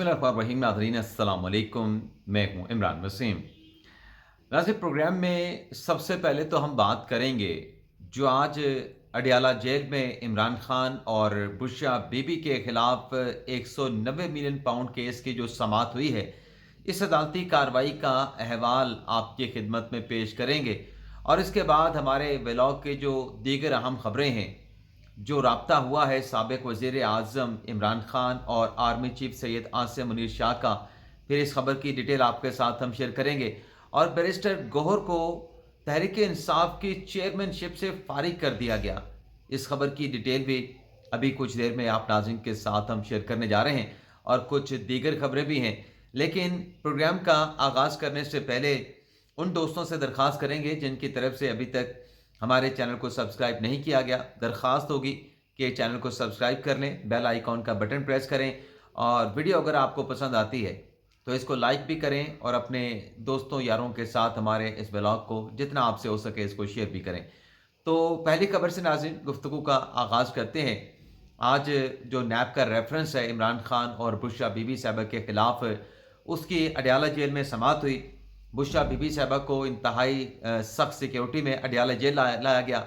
बिस्मिल्लाहिर्रहमानिर्रहीम। नाज़रीन अस्सलाम वालेकुम। मैं हूँ इमरान वसीम। नाज़रीन, प्रोग्राम में सबसे पहले तो हम बात करेंगे जो आज अडयाला जेल में इमरान खान और बुशरा बीबी के खिलाफ 190 मिलियन पाउंड केस की जो समाअत हुई है, इस अदालती कार्रवाई का अहवाल आपकी खिदमत में पेश करेंगे और इसके बाद हमारे व्लॉग के जो दीगर अहम खबरें हैं, जो राब्ता हुआ है साबिक वज़ीर आज़म इमरान खान और आर्मी चीफ सैयद आसिम मुनीर शाह का, फिर इस खबर की डिटेल आपके साथ हम शेयर करेंगे। और बैरिस्टर गौहर को तहरीक इंसाफ की चेयरमैनशिप से फारिग कर दिया गया, इस खबर की डिटेल भी अभी कुछ देर में आप नाज़रीन के साथ हम शेयर करने जा रहे हैं और कुछ दीगर खबरें भी हैं। लेकिन प्रोग्राम का आगाज़ करने से पहले उन दोस्तों से दरख्वास्त करेंगे जिनकी तरफ से अभी तक हमारे चैनल को सब्सक्राइब नहीं किया गया, दरख्वास्त होगी कि चैनल को सब्सक्राइब कर लें, बेल आइकॉन का बटन प्रेस करें और वीडियो अगर आपको पसंद आती है तो इसको लाइक भी करें और अपने दोस्तों यारों के साथ हमारे इस ब्लॉग को जितना आपसे हो सके इसको शेयर भी करें। तो पहली खबर से नाज़रीन गुफ्तगू का आगाज़ करते हैं। आज जो नैब का रेफरेंस है इमरान खान और बुशरा बीबी साहबा के खिलाफ, उसकी अडयाला जेल में समाअत हुई। बुशरा बीबी साहबा को इंतहाई सख्त सिक्योरिटी में अडयाला जेल लाया गया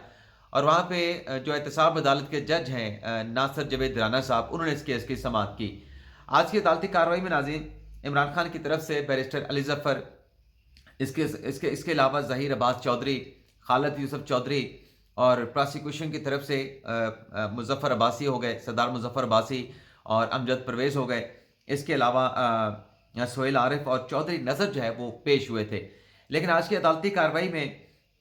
और वहाँ पे जो एहतसाब अदालत के जज हैं नासिर जवेद राना साहब, उन्होंने इस केस की समाअत की। आज की अदालती कार्रवाई में नाज़रीन इमरान खान की तरफ से बैरिस्टर अली जफ़र, इसके अलावा ज़हीर अब्बास चौधरी, खालिद यूसुफ चौधरी और प्रोसिक्यूशन की तरफ से मुज़फ़्फ़र अब्बासी हो गए, सरदार मुज़फ़्फ़र अब्बासी और अमजद परवेज़ हो गए। इसके अलावा सोहेल आरिफ और चौधरी नज़र जो है वो पेश हुए थे। लेकिन आज की अदालती कार्रवाई में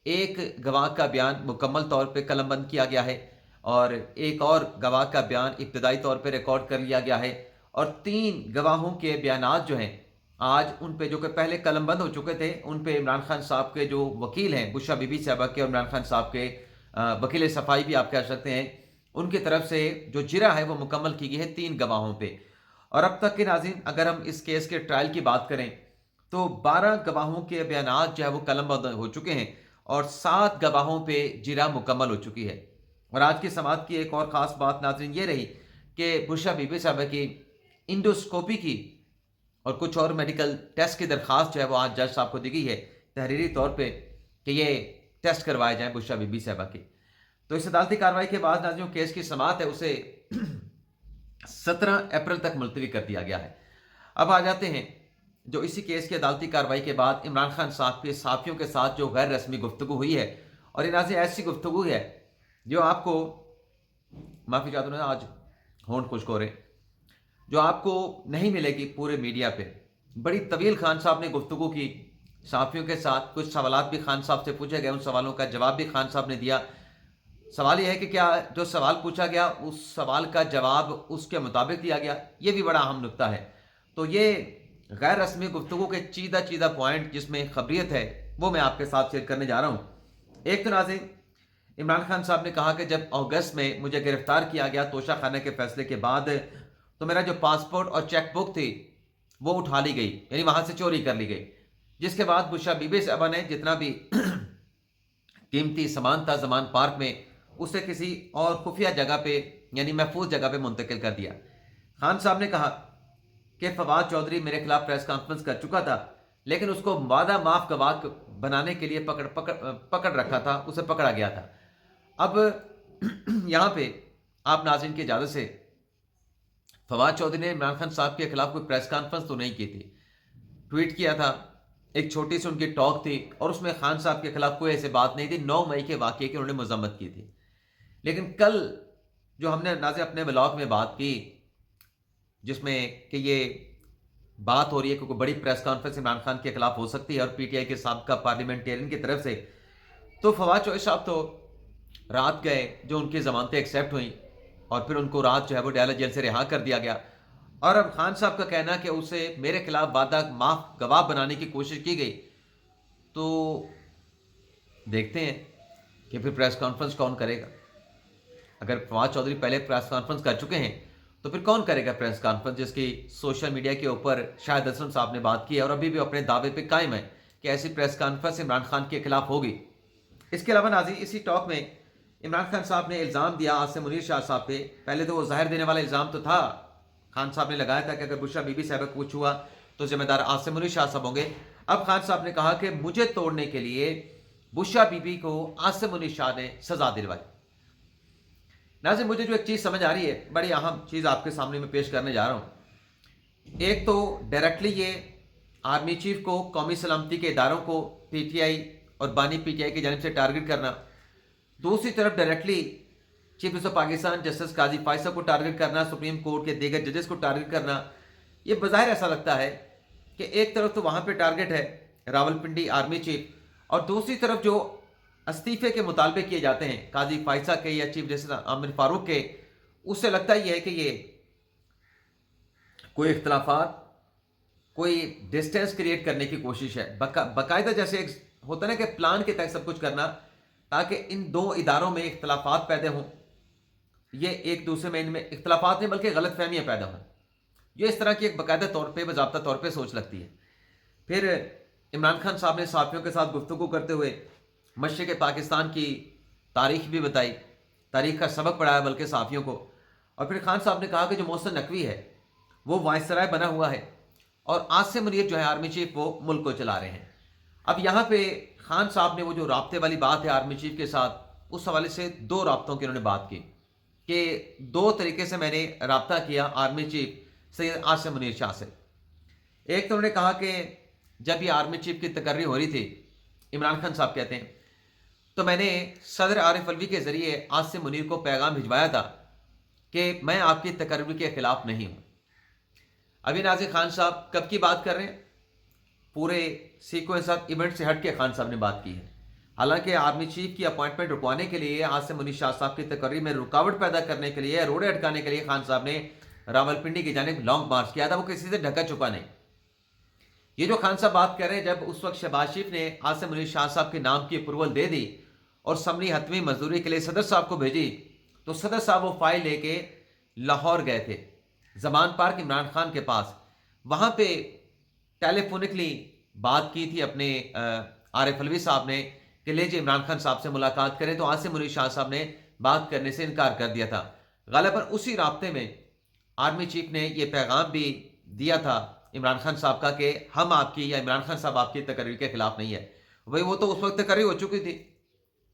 एक गवाह का बयान मुकम्मल तौर पे कलमबंद किया गया है और एक और गवाह का बयान इब्तदाई तौर पे रिकॉर्ड कर लिया गया है और 3 गवाहों के बयानात जो हैं आज उन पे, जो कि पहले कलमबंद हो चुके थे, उन पे इमरान खान साहब के जो वकील हैं बुशरा बीबी साहबा के और इमरान खान साहब के वकील सफाई भी आप कह सकते हैं, उनकी तरफ से जो जिरा है वो मुकम्मल की गई है 3 गवाहों पे। और अब तक के नाज़रीन अगर हम इस केस के ट्रायल की बात करें तो 12 गवाहों के बयानात जो है वो कलमबंद हो चुके हैं और 7 गवाहों पे जिरा मुकम्मल हो चुकी है। और आज की समाअत की एक और ख़ास बात नाज़रीन ये रही कि बुशरा बीबी साहबा की इंडोस्कोपी की और कुछ और मेडिकल टेस्ट की दरख्वास्त जो है वो आज जज साहब को दी गई है तहरीरी तौर पे कि ये टेस्ट करवाए जाएँ बुशरा बीबी साहबा की। तो इस अदालती कार्रवाई के बाद नाज़रीन केस की समाअत है उसे 17 अप्रैल तक मुलतवी कर दिया गया है। अब आ जाते हैं जो इसी केस की अदालती कार्रवाई के बाद इमरान खान साहब के साथियों के साथ जो गैर रस्मी गुफ्तगू हुई है, और ये नाज़रीन ऐसी गुफ्तगू है जो आपको, माफ़ी चाहता हूँ आज होंठ खुश्क हो रहे, जो आपको नहीं मिलेगी पूरे मीडिया पे। बड़ी तवील खान साहब ने गुफ्तगू की साथियों के साथ, कुछ सवालात भी खान साहब से पूछे गए, उन सवालों का जवाब भी खान साहब ने दिया। सवाल यह है कि क्या जो सवाल पूछा गया उस सवाल का जवाब उसके मुताबिक दिया गया, ये भी बड़ा अहम नुक्ता है। तो ये गैर रस्मी गुफ्तगू के चीदा चीदा पॉइंट जिसमें खबरियत है वो मैं आपके साथ शेयर करने जा रहा हूँ। एक तो नाज़रीन इमरान खान साहब ने कहा कि जब अगस्त में मुझे गिरफ्तार किया गया तोशा खाने के फैसले के बाद, तो मेरा जो पासपोर्ट और चेक बुक थी वो उठा ली गई, यानी वहाँ से चोरी कर ली गई। जिसके बाद बुशरा बीबी साहबा ने जितना भी कीमती सामान था जमान पार्क में, उसे किसी और खुफिया जगह पे यानी महफूज जगह पे मुंतकिल कर दिया। खान साहब ने कहा कि फवाद चौधरी मेरे खिलाफ प्रेस कॉन्फ्रेंस कर चुका था, लेकिन उसको वादा माफ गवाह बनाने के लिए पकड़ रखा था, उसे पकड़ा गया था। अब यहाँ पे आप नाज़रीन की इजाज़त से, फवाद चौधरी ने इमरान खान साहब के खिलाफ कोई प्रेस कॉन्फ्रेंस तो नहीं की थी, ट्वीट किया था, एक छोटी सी उनकी टॉक थी और उसमें खान साहब के खिलाफ कोई ऐसी बात नहीं थी। 9 मई के वाक़ये की उन्होंने मजम्मत की थी। लेकिन कल जो हमने नाज़रीन अपने ब्लॉग में बात की, जिसमें कि ये बात हो रही है कि कोई बड़ी प्रेस कॉन्फ्रेंस इमरान खान के खिलाफ हो सकती है और पीटीआई के साबका पार्लियामेंटेरियन की तरफ से, तो फवाद चौधरी साहब तो रात गए, जो उनकी ज़मानतें एक्सेप्ट हुई और फिर उनको रात जो है वो अडयाला जेल से रिहा कर दिया गया। और अब खान साहब का कहना कि उसे मेरे खिलाफ वादा माफ गवाह बनाने की कोशिश की गई, तो देखते हैं कि फिर प्रेस कॉन्फ्रेंस कौन करेगा। अगर फवाद चौधरी पहले प्रेस कॉन्फ्रेंस कर चुके हैं तो फिर कौन करेगा प्रेस कॉन्फ्रेंस, जिसकी सोशल मीडिया के ऊपर शाहिद असलम साहब ने बात की है और अभी भी अपने दावे पे कायम है कि ऐसी प्रेस कॉन्फ्रेंस इमरान खान के खिलाफ होगी। इसके अलावा नाज़रीन इसी टॉक में इमरान खान साहब ने इल्ज़ाम दिया आसिम मुनीर शाह साहब पे। पहले तो वो ज़ाहिर देने वाला इल्ज़ाम तो था खान साहब ने लगाया था कि अगर बुशरा बीबी साहब को कुछ हुआ तो जिम्मेदार आसिम मुनीर शाह साहब होंगे। अब खान साहब ने कहा कि मुझे तोड़ने के लिए बुशरा बीबी को आसिम मुनीर शाह ने सजा दिलवाई। नाज़रीन, मुझे जो एक चीज़ समझ आ रही है, बड़ी अहम चीज़ आपके सामने मैं पेश करने जा रहा हूँ। एक तो डायरेक्टली ये आर्मी चीफ को, कौमी सलामती के इदारों को, पीटीआई और बानी पीटीआई की जानिब से टारगेट करना, दूसरी तरफ directly chief minister Pakistan justice Qazi Faez साहब को टारगेट करना, सुप्रीम कोर्ट के दीगर जजेस को टारगेट करना। ये बज़ाहिर ऐसा लगता है कि एक तरफ तो वहाँ पे टारगेट है रावलपिंडी आर्मी चीफ, और दूसरी तरफ जो इस्तीफे के मुतालबे किए जाते हैं काजी फायद साहब के या चीफ जस्टिस आमिर फारूक के, उससे लगता ही है कि ये कोई इख्तलाफात, कोई डिस्टेंस क्रिएट करने की कोशिश है। बाकायदा जैसे एक होता है ना कि प्लान के तहत सब कुछ करना, ताकि इन दो इदारों में इख्तलाफात पैदा हों, ये एक दूसरे में इनमें इख्तलाफात नहीं बल्कि गलत फहमियाँ पैदा हों। ये इस तरह की एक बाकायदा तौर पर, बाज़ाब्ता तौर पर सोच लगती है। फिर इमरान खान साहब ने साथियों के साथ गुफ्तगू करते हुए मशरिक़ पाकिस्तान की तारीख भी बताई, तारीख का सबक पढ़ाया बल्कि साथियों को। और फिर खान साहब ने कहा कि जो मोहसिन नकवी है वो वायसराय बना हुआ है और आसिम मुनीर जो है आर्मी चीफ, वो मुल्क को चला रहे हैं। अब यहाँ पे खान साहब ने वो जो राब्ते वाली बात है आर्मी चीफ के साथ, उस हवाले से दो राब्तों की उन्होंने बात की कि दो तरीके से मैंने राब्ता किया आर्मी चीफ सैयद आसिम मुनीर शाह से। एक तो उन्होंने कहा कि जब ये आर्मी चीफ की तकर्री हो रही थी, इमरान खान साहब कहते हैं, तो मैंने सदर आरिफ अलवी के ज़रिए आसिम मुनीर को पैगाम भिजवाया था कि मैं आपकी तकर्री के ख़िलाफ़ नहीं हूँ। अभी नाज़िर खान साहब कब की बात कर रहे हैं? पूरे सीक्वेंस ऑफ इवेंट से हट के खान साहब ने बात की है। हालांकि आर्मी चीफ की अपॉइंटमेंट रुकवाने के लिए, आसिम मुनीर शाह साहब की तकर्री में रुकावट पैदा करने के लिए, रोड़े अटकाने के लिए खान साहब ने रावलपिंडी की जानिब लॉन्ग मार्च किया था, वो किसी से ढका चुका नहीं। ये जो खान साहब बात कर रहे हैं, जब उस वक्त शहबाज शरीफ ने आसिम मुनीर शाह साहब के नाम की अप्रूवल दे दी और समनी हतमी मजदूरी के लिए सदर साहब को भेजी, तो सदर साहब वो फाइल लेके लाहौर गए थे जमान पार्क इमरान खान के पास। वहाँ पे टेलीफोनिकली बात की थी अपने आरिफ अलवी साहब ने कि ले जी इमरान खान साहब से मुलाकात करें, तो आसिम मुनीर शाह साहब ने बात करने से इनकार कर दिया था। गालिबन उसी राब्ते में आर्मी चीफ ने यह पैगाम भी दिया था इमरान खान साहब का कि हम आपकी या इमरान खान साहब आपकी तकरीर के खिलाफ नहीं है। भाई वो तो उस वक्त तकरीर हो चुकी थी,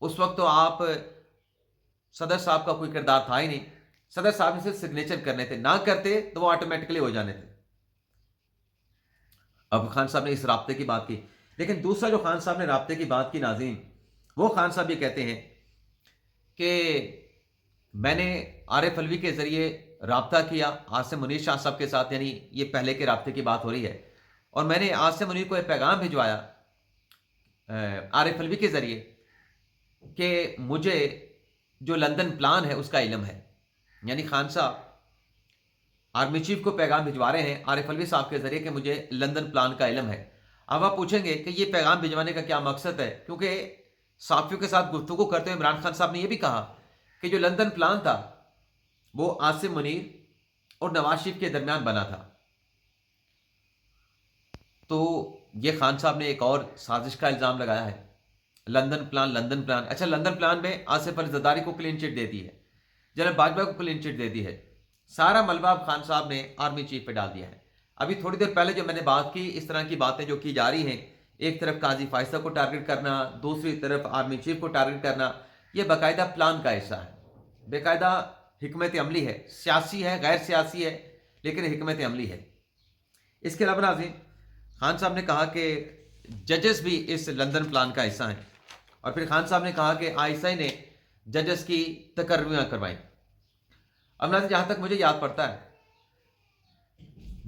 उस वक्त तो आप सदर साहब का कोई किरदार था ही नहीं। सदर साहब ने सिर्फ सिग्नेचर करने थे, ना करते तो वो ऑटोमेटिकली हो जाने थे। अब खान साहब ने इस राब्ते की बात की, लेकिन दूसरा जो खान साहब ने राब्ते की बात की नाज़रीन, वो खान साहब ये कहते हैं कि मैंने आरिफ अलवी के ज़रिए राब्ता किया आसिम मुनीर शाह साहब के साथ, यानी ये पहले के राब्ते की बात हो रही है, और मैंने आसिम मुनीर को एक पैगाम भिजवाया आरिफ अलवी के ज़रिए कि मुझे जो लंदन प्लान है उसका इल्म है। यानी खान साहब आर्मी चीफ को पैगाम भिजवा रहे हैं आरिफ अलवी साहब के ज़रिए कि मुझे लंदन प्लान का इल्म है। अब आप पूछेंगे कि ये पैगाम भिजवाने का क्या मकसद है, क्योंकि साफियों के साथ गुफ्तगू करते हुए इमरान खान साहब ने यह भी कहा कि जो लंदन प्लान था वो आसिम मुनीर और नवाज शरीफ के दरमियान बना था। तो ये खान साहब ने एक और साजिश का इल्ज़ाम लगाया है, लंदन प्लान, लंदन प्लान। अच्छा, लंदन प्लान में आसिफ अली जरदारी को क्लीन चिट दे दी है, जनरल बाजवा को क्लीन चिट दे दी है, सारा मलबा खान साहब ने आर्मी चीफ पे डाल दिया है। अभी थोड़ी देर पहले जो मैंने बात की, इस तरह की बातें जो की जा रही हैं, एक तरफ काजी फायद साहब को टारगेट करना, दूसरी तरफ आर्मी चीफ को टारगेट करना, यह बाकायदा प्लान का हिस्सा है, बाकायदा हिकमत अमली है, सियासी है, गैर सियासी है, लेकिन हिकमत अमली है। इसके अलावा नाज़रीन, खान साहब ने कहा कि जजेस भी इस लंदन प्लान का हिस्सा हैं, और फिर खान साहब ने कहा कि आईएसआई ने जजेस की तकर्रियाँ करवाई। अब नाज़रीन, जहाँ तक मुझे याद पड़ता है,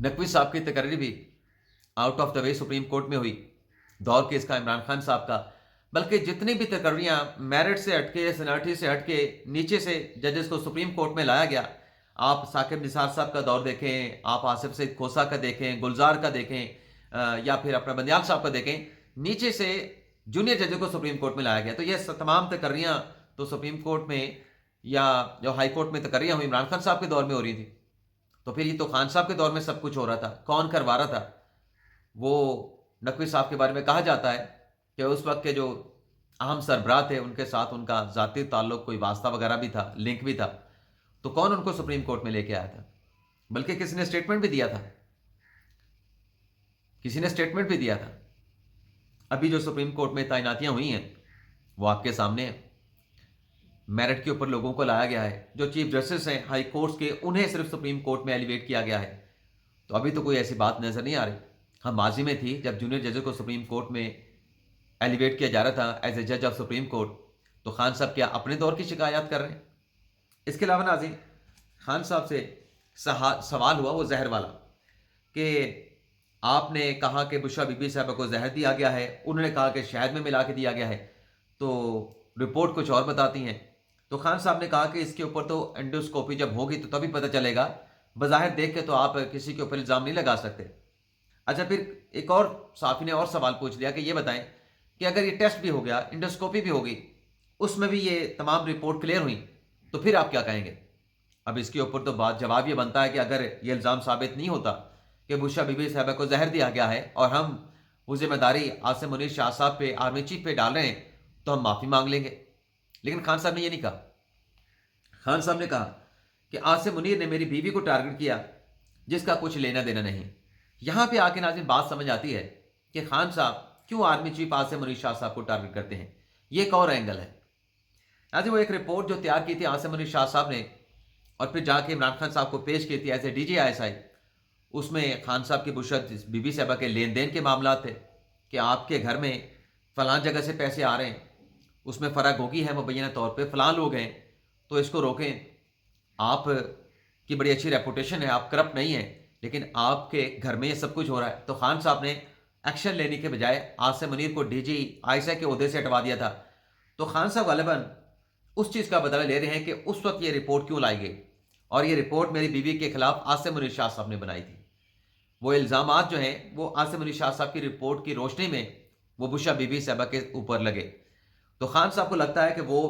नकवी साहब की तकर्री भी out of the way supreme court में हुई, दौर केस का इमरान खान साहब का। बल्कि जितनी भी तकर्रियाँ मेरिट से हटके, सीनियरिटी से हटके, नीचे से जजेस को सुप्रीम कोर्ट में लाया गया। आप साकिब निसार साहब का दौर देखें, आप आसिफ सईद खोसा का देखें, गुलजार का देखें, या फिर अपना बंदियाल साहब का देखें, नीचे से जूनियर जजेस को सुप्रीम कोर्ट में लाया गया। तो ये तमाम तकर्रियाँ तो सुप्रीम कोर्ट में या जो हाई कोर्ट में तकर्रियाँ हुई इमरान खान साहब के दौर में हो रही थी। तो फिर ये तो खान साहब के दौर में सब कुछ हो रहा था। कौन करवा रहा था? वो नकवी साहब के बारे में कहा जाता है कि उस वक्त के जो अहम सरबराह थे उनके साथ उनका ज़ाती ताल्लुक, कोई वास्ता वगैरह भी था, लिंक भी था। तो कौन उनको सुप्रीम कोर्ट में लेके आया था? बल्कि किसी ने स्टेटमेंट भी दिया था, किसी ने स्टेटमेंट भी दिया था। अभी जो सुप्रीम कोर्ट में तैनातियां हुई हैं वो आपके सामने है। मेरिट के ऊपर लोगों को लाया गया है। जो चीफ जस्टिस हैं हाई कोर्ट के, उन्हें सिर्फ सुप्रीम कोर्ट में एलिवेट किया गया है। तो अभी तो कोई ऐसी बात नजर नहीं आ रही। हाँ, माजी में थी जब जूनियर जजेस को सुप्रीम कोर्ट में एलिवेट किया जा रहा था एज ए जज ऑफ सुप्रीम कोर्ट, तो खान साहब क्या अपने दौर की शिकायत कर रहे हैं? इसके अलावा नाज़रीन, खान साहब से सवाल हुआ वो जहर वाला कि आपने कहा कि बुशरा बीबी साहबा को जहर दिया गया है, उन्होंने कहा कि शहद में मिला के दिया गया है, तो रिपोर्ट कुछ और बताती हैं। तो खान साहब ने कहा कि इसके ऊपर तो एंडोस्कोपी जब होगी तो तभी पता चलेगा, बज़ाहिर देख के तो आप किसी के ऊपर इल्ज़ाम नहीं लगा सकते। अच्छा, फिर एक और साफ़ी ने और सवाल पूछ लिया कि ये बताएं कि अगर ये टेस्ट भी हो गया, एंडोस्कोपी भी होगी, उसमें भी ये तमाम रिपोर्ट क्लियर हुई, तो फिर आप क्या कहेंगे? अब इसके ऊपर तो जवाब ये बनता है कि अगर ये इल्ज़ाम साबित नहीं होता कि बुशरा बीबी साहबा को जहर दिया गया है और हम वो जिम्मेदारी आसिम मुनीर शाह साहब पे, आर्मी चीफ पे डाल रहे हैं, तो हम माफ़ी मांग लेंगे। लेकिन खान साहब ने ये नहीं कहा। खान साहब ने कहा कि आसिम मुनीर ने मेरी बीवी को टारगेट किया जिसका कुछ लेना देना नहीं। यहां पे आके नाज़रीन बात समझ आती है कि खान साहब क्यों आर्मी चीफ आसिम मुनीर शाह साहब को टारगेट करते हैं। ये एक और एंगल है नाज़रीन। वो एक रिपोर्ट जो तैयार की थी आसिम मुनीर शाह साहब ने और फिर जाके इमरान खान साहब को पेश की थी एज ए DGISI, उसमें खान साहब की बुशरा बीबी साहबा के लेन देन के मामला थे कि आपके घर में फलां जगह से पैसे आ रहे हैं, उसमें फ़र्क होगी है मुबैना तौर पे, फलां लोग हैं, तो इसको रोकें। आप की बड़ी अच्छी रेपुटेशन है, आप करप्ट नहीं हैं, लेकिन आपके घर में ये सब कुछ हो रहा है। तो खान साहब ने एक्शन लेने के बजाय आसिम मुनीर को DGISI के ओहदे से हटवा दिया था। तो खान साहब गालिबन उस चीज़ का बदला ले रहे हैं कि उस वक्त ये रिपोर्ट क्यों लाई गई, और ये रिपोर्ट मेरी बीवी के खिलाफ आसिम मुनीर शाह साहब ने बनाई थी। वो इल्ज़ामात जो हैं वो आसिम मुनीर शाह साहब की रिपोर्ट की रोशनी में वो बुशरा बीबी साहबा के ऊपर लगे। तो खान साहब को लगता है कि वो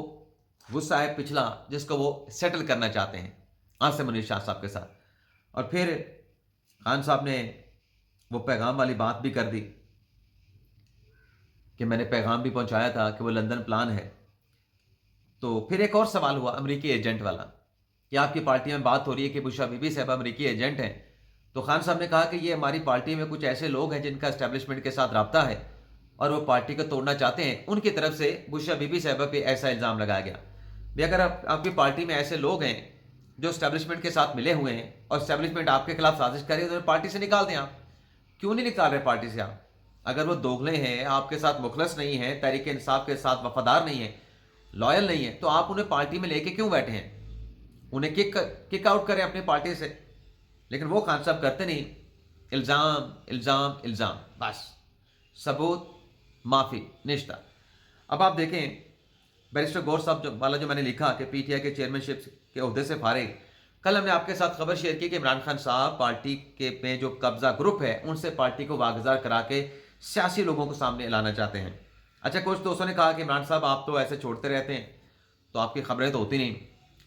गुस्सा है पिछला जिसको वो सेटल करना चाहते हैं आसिम मुनीर शाह साहब के साथ। और फिर खान साहब ने वो पैगाम वाली बात भी कर दी कि मैंने पैगाम भी पहुंचाया था कि वो लंदन प्लान है। तो फिर एक और सवाल हुआ अमेरिकी एजेंट वाला कि आपकी पार्टी में बात हो रही है कि बुशरा बीबी साहब अमेरिकी एजेंट हैं। तो खान साहब ने कहा कि ये हमारी पार्टी में कुछ ऐसे लोग हैं जिनका एस्टेब्लिशमेंट के साथ रब्ता है और वो पार्टी को तोड़ना चाहते हैं, उनकी तरफ से बुशरा बीबी साहबा पे ऐसा इल्ज़ाम लगाया गया। भाई अगर आपकी पार्टी में ऐसे लोग हैं जो एस्टेब्लिशमेंट के साथ मिले हुए हैं और एस्टेब्लिशमेंट आपके खिलाफ साजिश कर रही है, तो पार्टी से निकाल दें। आप क्यों नहीं निकाल रहे पार्टी से? आप अगर वो दोगले हैं, आपके साथ मुखलस नहीं है, तहरीक इंसाफ के साथ वफादार नहीं है, लॉयल नहीं है, तो आप उन्हें पार्टी में लेके क्यों बैठे हैं? उन्हें किक आउट करें अपनी पार्टी से। लेकिन वो खान साहब करते नहीं, इल्ज़ाम इल्ज़ाम इल्ज़ाम, बस सबूत माफ़ी निश्ता। अब आप देखें बैरिस्टर गौर साहब जो मैंने लिखा कि PTI के चेयरमैनशिप के ओहदे से फारिग, कल हमने आपके साथ खबर शेयर की कि इमरान खान साहब पार्टी के में जो कब्जा ग्रुप है उनसे पार्टी को वागजार करा के सियासी लोगों को सामने लाना चाहते हैं। अच्छा, कुछ दोस्तों ने कहा कि इमरान साहब आप तो ऐसे छोड़ते रहते हैं तो आपकी खबरें तो होती नहीं।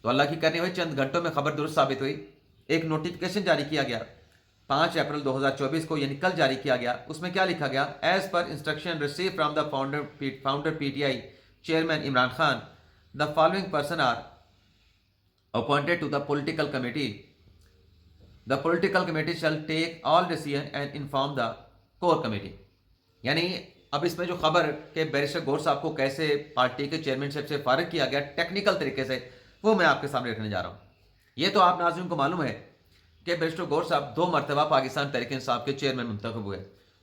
तो अल्लाह की करनी हुई चंद घंटों में खबर दुरुस्त साबित हुई। एक नोटिफिकेशन जारी किया गया 5 अप्रैल 2024 को, यानी कल जारी किया गया। उसमें क्या लिखा गया? As per instruction receive from the founder PTI chairman Imran Khan, the following person are appointed to the political committee. The political committee shall take all decision and inform the core committee. यानी अब इसमें जो खबर के बैरिस्टर गौर साहब को कैसे party के चेयरमैनशिप से फारिग किया गया टेक्निकल तरीके से, वो मैं आपके सामने रखने जा रहा हूँ। ये तो आप नाज़रीन को मालूम है कि बैरिस्टर गौर साहब 2 मरतबा पाकिस्तान तहरीक इंसाफ के चेयरमैन मुंतखब हुए।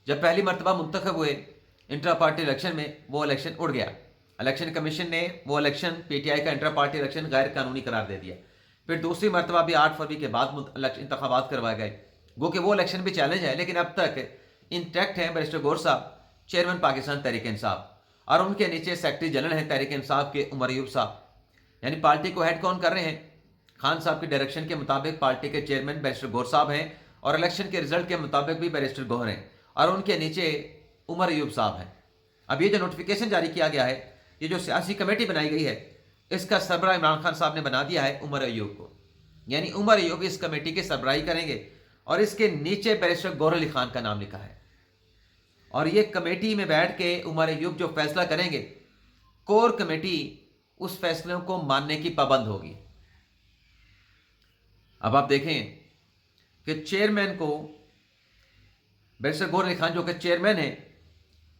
जब पहली मरतबा मुंतखब हुए इंट्रा पार्टी इलेक्शन में, वो इलेक्शन उड़ गया। इलेक्शन कमीशन ने वो इलेक्शन PTI का इंटर पार्टी इलेक्शन गैर कानूनी करार दे दिया। फिर दूसरी मरतबा भी 8 फरवरी के बाद इंतखाबात करवाए गए, गो कि वो इलेक्शन भी चैलेंज है, लेकिन अब तक इंटैक्ट हैं बैरिस्टर गौर साहब चेयरमैन पाकिस्तान तहरीक इंसाफ, और उनके नीचे सेक्रेटरी जनरल हैं तहरीक इंसाफ के उमर अयूब साहब। यानी पार्टी को हेड कौन कर रहे हैं? खान साहब के डायरेक्शन के मुताबिक पार्टी के चेयरमैन बैरिस्टर गौर साहब हैं, और इलेक्शन के रिजल्ट के मुताबिक भी बैरिस्टर गौहर हैं, और उनके नीचे उमर अयूब साहब हैं। अब ये जो नोटिफिकेशन जारी किया गया है, ये जो सियासी कमेटी बनाई गई है, इसका सरबराह इमरान खान साहब ने बना दिया है उमर अयूब को। यानी उमर अयूब इस कमेटी की सरबराही करेंगे, और इसके नीचे बैरिस्टर गौहर अली खान का नाम लिखा है, और ये कमेटी में बैठ के उमर अयूब जो फैसला करेंगे, कोर कमेटी उस फैसलों को मानने की पाबंद होगी। अब आप देखें कि चेयरमैन को बैरिस्टर गौहर अली खान जो कि चेयरमैन है,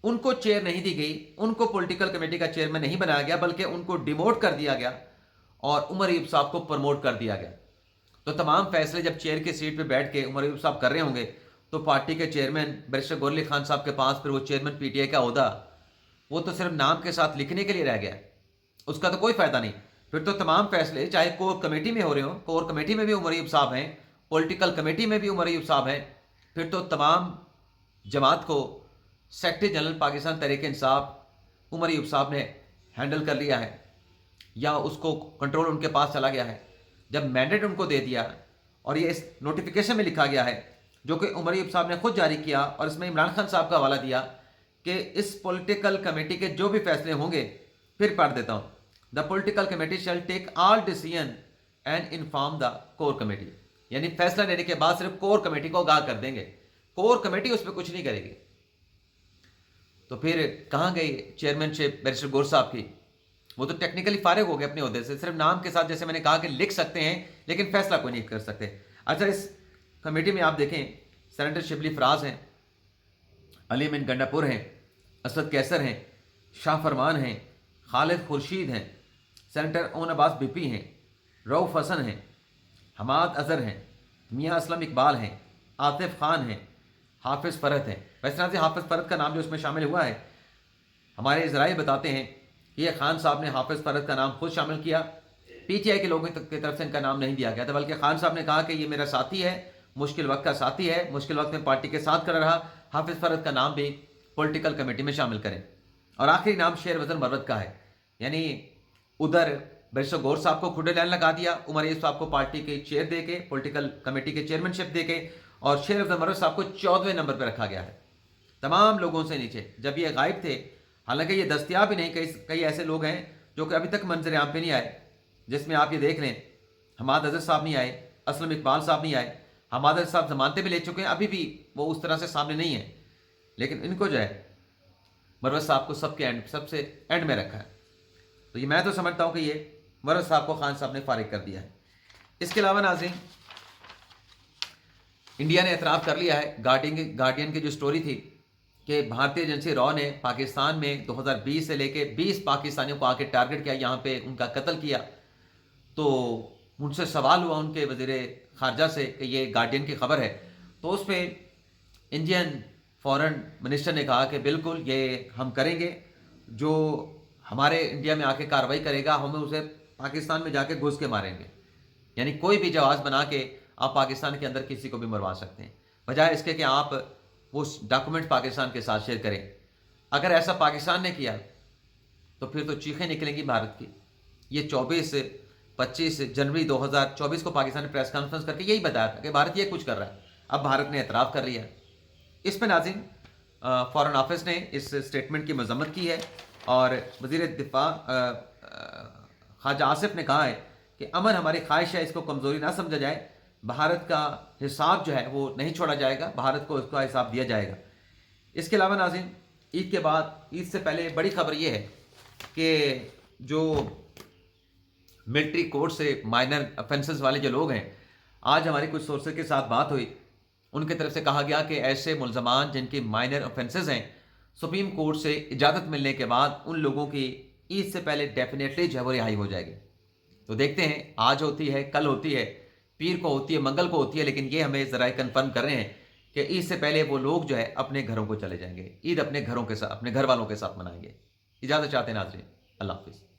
उनको चेयर नहीं दी गई, उनको पॉलिटिकल कमेटी का चेयरमैन नहीं बनाया गया, बल्कि उनको डिमोट कर दिया गया और उमर अयूब साहब को प्रमोट कर दिया गया। तो तमाम फैसले जब चेयर की सीट पे बैठ के उमर अयूब साहब कर रहे होंगे, तो पार्टी के चेयरमैन बैरिस्टर गौहर अली खान साहब के पास फिर वो चेयरमैन पीटीआई का ओहदा, वो तो सिर्फ नाम के साथ लिखने के लिए रह गया, उसका तो कोई फायदा नहीं। फिर तो तमाम फैसले चाहे कोर कमेटी में हो रहे हो, कोर कमेटी में भी उमर अयूब साहब हैं, पॉलिटिकल कमेटी में भी उमर अयूब साहब हैं, फिर तो तमाम जमात को सेक्रेटरी जनरल पाकिस्तान तहरीक इंसाफ उमर अयूब साहब ने हैंडल कर लिया है, या उसको कंट्रोल उनके पास चला गया है। जब मैंडेट उनको दे दिया और ये इस नोटिफिकेशन में लिखा गया है जो कि उमर अयूब साहब ने खुद जारी किया, और इसमें इमरान खान साहब का हवाला दिया कि इस पॉलिटिकल कमेटी के जो भी फैसले होंगे, फिर पढ़ देता हूँ, the political committee shall take all decision and inform the core committee, यानी फैसला लेने के बाद सिर्फ कोर कमेटी को आगाह कर देंगे, कोर कमेटी उस पर कुछ नहीं करेगी। तो फिर कहाँ गई चेयरमैनशिप बैरिस्टर गौहर साहब की? वो तो टेक्निकली फारिग हो गए अपने ओहदे से, सिर्फ नाम के साथ जैसे मैंने कहा कि लिख सकते हैं लेकिन फैसला कोई नहीं कर सकते। अच्छा, इस कमेटी में आप देखें सेनेटर शिबली फराज हैं, अली अमीन गंडापुर हैं, असद कैसर हैं, शाह फरमान हैं, खालिद खुर्शीद हैं, सेनेटर ओन अब्बास बिपी हैं, रऊफ हसन हैं, हमाद अजहर हैं, मियाँ असलम इकबाल हैं, आतिफ खान हैं, हाफिज़ फ़रहत हैं। वैसे से हाफिज़ फ़रहत का नाम जो इसमें शामिल हुआ है, हमारे ज़राए बताते हैं कि ये खान साहब ने हाफिज़ फ़रहत का नाम खुद शामिल किया, पीटीआई के लोगों की तरफ से इनका नाम नहीं दिया गया था, बल्कि खान साहब ने कहा कि ये मेरा साथी है, मुश्किल वक्त का साथी है, मुश्किल वक्त में पार्टी के साथ खड़ा रहा, हाफिज़ फ़रहत का नाम भी पॉलिटिकल कमेटी में शामिल करें। और आखिरी नाम शेर वज़न मरवत का है, यानी उधर बैरिस्टर गौहर साहब को खुडे लाइन लगा दिया, उमर अयूब साहब को पार्टी की चेयर दे के, पॉलिटिकल कमेटी के चेयरमैनशिप दे के, और शेर वज़न मरवत साहब को 14वें नंबर पर रखा गया है तमाम लोगों से नीचे, जब ये गायब थे। हालांकि ये दस्तियाब ही नहीं, कई ऐसे लोग हैं जो कि अभी तक मंजर आम पे नहीं आए, जिसमें आप ये देख लें हमाद अजहर साहब नहीं आए, असलम इकबाल साहब नहीं आए, हमाद अजहर साहब जमानतें भी ले चुके हैं, अभी भी वो उस तरह से सामने नहीं है, लेकिन इनको जो है मरवत साहब को सबसे एंड में रखा है। तो ये मैं तो समझता हूँ कि ये मरवत साहब को खान साहब ने फारिग कर दिया है। इसके अलावा नाज़रीन, इंडिया ने एतराफ़ कर लिया है, गार्डियन की जो स्टोरी थी कि भारतीय एजेंसी रॉ ने पाकिस्तान में 2020 से लेके 20 पाकिस्तानियों को आके टारगेट किया, यहाँ पे उनका कत्ल किया। तो उनसे सवाल हुआ उनके वज़ीर ख़ारजा से कि ये गार्डियन की खबर है, तो उस पर इंडियन फॉरेन मिनिस्टर ने कहा कि बिल्कुल ये हम करेंगे, जो हमारे इंडिया में आके कार्रवाई करेगा हमें उसे पाकिस्तान में जाके घुस के मारेंगे। यानी कोई भी जहाज़ बना के आप पाकिस्तान के अंदर किसी को भी मरवा सकते हैं, बजाय इसके कि आप वो डॉक्यूमेंट पाकिस्तान के साथ शेयर करें। अगर ऐसा पाकिस्तान ने किया तो फिर तो चीखें निकलेंगी भारत की। ये 25 जनवरी 2024 को पाकिस्तान ने प्रेस कॉन्फ्रेंस करके यही बताया था कि भारत ये कुछ कर रहा है, अब भारत ने एतराफ़ कर लिया। इस पर नाज़रीन फॉरेन ऑफिस ने इस स्टेटमेंट की मजम्मत की है, और वज़ीर दिफा ख्वाजा आसिफ ने कहा है कि अमन हमारी ख्वाहिश है, इसको कमज़ोरी ना समझा जाए, भारत का हिसाब जो है वो नहीं छोड़ा जाएगा, भारत को उसका हिसाब दिया जाएगा। इसके अलावा नाज़रीन, ईद के बाद, ईद से पहले बड़ी खबर ये है कि जो मिलिट्री कोर्ट से माइनर ऑफेंसेस वाले जो लोग हैं, आज हमारी कुछ सोर्सेज के साथ बात हुई, उनकी तरफ से कहा गया कि ऐसे मुल्ज़मान जिनकी माइनर ऑफेंसेस हैं, सुप्रीम कोर्ट से इजाज़त मिलने के बाद उन लोगों की ईद से पहले डेफिनेटली जो है वो रिहाई हो जाएगी। तो देखते हैं, आज होती है, कल होती है, पीर को होती है, मंगल को होती है, लेकिन ये हमें ज़रा कंफर्म कर रहे हैं कि ईद से पहले वो लोग जो है अपने घरों को चले जाएंगे, ईद अपने घरों के साथ, अपने घर वालों के साथ मनाएंगे। इजाज़त चाहते हैं नाज़रीन, अल्लाह हाफ़िज़।